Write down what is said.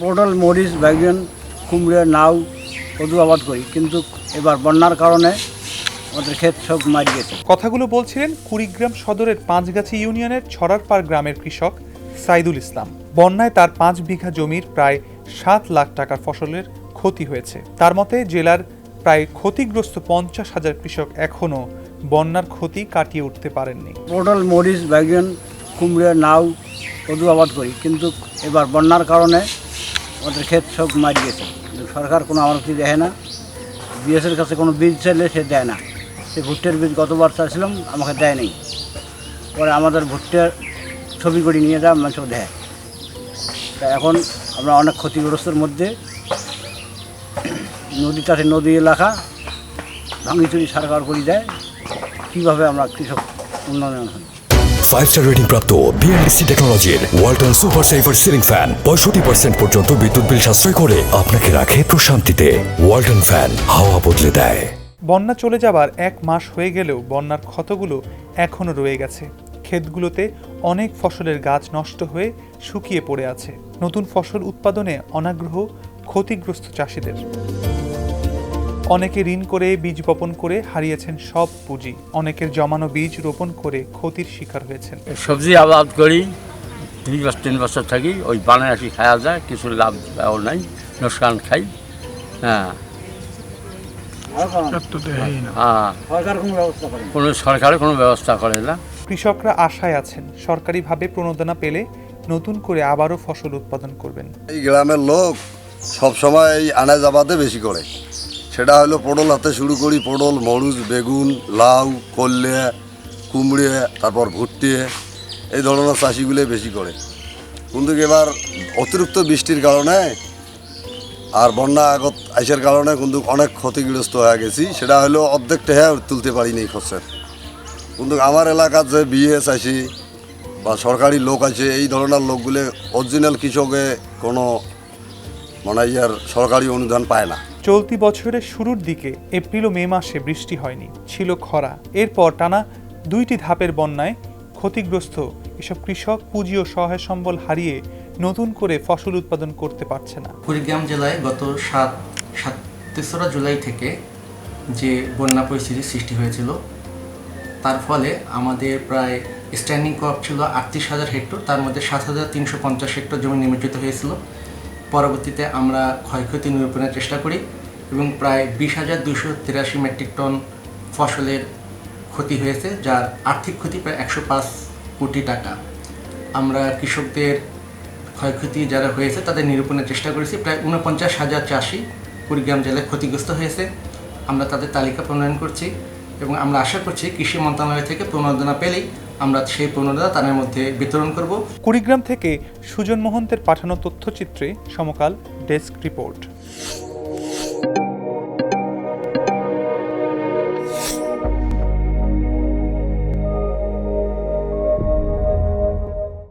পটল, মরিচ, বাইগন, কুমড়ো, লাউ, কদু আবাদ করি, কিন্তু এবার বন্যার কারণে আমাদের ক্ষেত সব মারি গেছে। কথাগুলো বলছিলেন কুড়িগ্রাম সদরের পাঁচগাছি ইউনিয়নের ছড়ারপাড় গ্রামের কৃষক সাইদুল ইসলাম। বন্যায় তার 5 বিঘা জমির প্রায় 7 লাখ টাকার ফসলের ক্ষতি হয়েছে। তার মতে জেলার প্রায় ক্ষতিগ্রস্ত 50,000 কৃষক এখনও বন্যার ক্ষতি কাটিয়ে উঠতে পারেননি। পটল, মরিচ, বাইগন, কুমড়ো, লাউ, কদু আবাদ করি, কিন্তু এবার বন্যার কারণে আমাদের ক্ষেত সব মারি গেছে। সরকার কোনো আমাকে দেয় না। বিএসের কাছে কোনো বীজ চাইলে সে দেয় না। সে ভুট্টের বীজ গতবার চাইছিলাম, আমাকে দেয় নাই। পরে আমাদের ভুট্টার ছবি করে নিয়ে যা মানুষ দেয়। তা এখন আমরা অনেক ক্ষতিগ্রস্তের মধ্যে। নদী এলাকা ভাঙিচুরি সরকার করে দেয়। কীভাবে আমরা কৃষক উন্নয়ন হই। 5-star রেটিং প্রাপ্ত বিএলডিসি টেকনোলজির Walton super saver ceiling fan 65% পর্যন্ত বিদ্যুৎ বিল সাশ্রয় করে আপনাকে রাখে প্রশান্তিতে। ওয়ালটন ফ্যান হাওয়া বদলে দেয়। বন্যা চলে যাবার 1 মাস হয়ে গেলেও বন্যার ক্ষতগুলো এখনও রয়ে গেছে। ক্ষেতগুলোতে অনেক ফসলের গাছ নষ্ট হয়ে শুকিয়ে পড়ে আছে। নতুন ফসল উৎপাদনে অনাগ্রহ ক্ষতিগ্রস্ত চাষিদের। অনেকে ঋণ করে বীজ বপন করে হারিয়েছেন সব পুঁজি। অনেকের জমানো বীজ রোপণ করে ক্ষতির শিকার হয়েছেন। সবজি আবাদ করি, 2-3 বছর থাকি, ওই বানায় আসি খাওয়া যায়, কিছু লাভ নাই, লোকসান খাই। হ্যাঁ, কোনো সরকারের কোনো ব্যবস্থা করে না। কৃষকরা আশায় আছেন সরকারিভাবে প্রণোদনা পেলে নতুন করে আবারও ফসল উৎপাদন করবেন। এই গ্রামের লোক সবসময় এই আনাজ আবাদে বেশি করে। সেটা হলো পটল হাতে শুরু করি, পটল, মরিচ, বেগুন, লাউ, কল্লে, কুমড়ে, তারপর ভুট্টে, এই ধরনের চাষিগুলো বেশি করে। কিন্তু এবার অতিরিক্ত বৃষ্টির কারণে আর বন্যা আগত আইসার কারণে কিন্তু অনেক ক্ষতিগ্রস্ত হয়ে গেছি। সেটা হলো অর্ধেকটা তুলতে পারিনি খরচের। কিন্তু আমার এলাকার যে বিএস আছে বা সরকারি লোক আছে, এই ধরনের লোকগুলো অরিজিনাল কৃষকে কোনো সরকারি অনুদান পায় না। চলতি বছরের শুরুর দিকে এপ্রিল ও মে মাসে বৃষ্টি হয়নি, ছিল খরা। এরপর টানা 2টি ধাপের বন্যায় ক্ষতিগ্রস্ত এসব কৃষক পুঁজি ও সহায় সম্বল হারিয়ে নতুন করে ফসল উৎপাদন করতে পারছে না। কুড়িগ্রাম জেলায় গত তেসরা জুলাই থেকে যে বন্যা পরিস্থিতির সৃষ্টি হয়েছিল, তার ফলে আমাদের প্রায় স্ট্যান্ডিং ক্রপ ছিল 38,000 হেক্টর, তার মধ্যে 7,350 হেক্টর জমি নিমজ্জিত হয়েছিল। পরবর্তীতে আমরা ক্ষয়ক্ষতি নিরূপণের চেষ্টা করি এবং প্রায় 20,283 মেট্রিক টন ফসলের ক্ষতি হয়েছে, যার আর্থিক ক্ষতি প্রায় 105 কোটি টাকা। আমরা কৃষকদের ক্ষয়ক্ষতি যারা হয়েছে তাদের নিরূপণের চেষ্টা করেছি। প্রায় 49,000 চাষি কুড়িগ্রাম জেলায় ক্ষতিগ্রস্ত হয়েছে। আমরা তাদের তালিকা প্রণয়ন করছি এবং আমরা আশা করছি কৃষি মন্ত্রণালয় থেকে প্রণোদনা পেলেই আমরা সেই প্রণোদনা তাদের মধ্যে বিতরণ করব। কুড়িগ্রাম থেকে সুজন মোহন্তের পাঠানো তথ্যচিত্রে সমকাল ডেস্ক রিপোর্ট।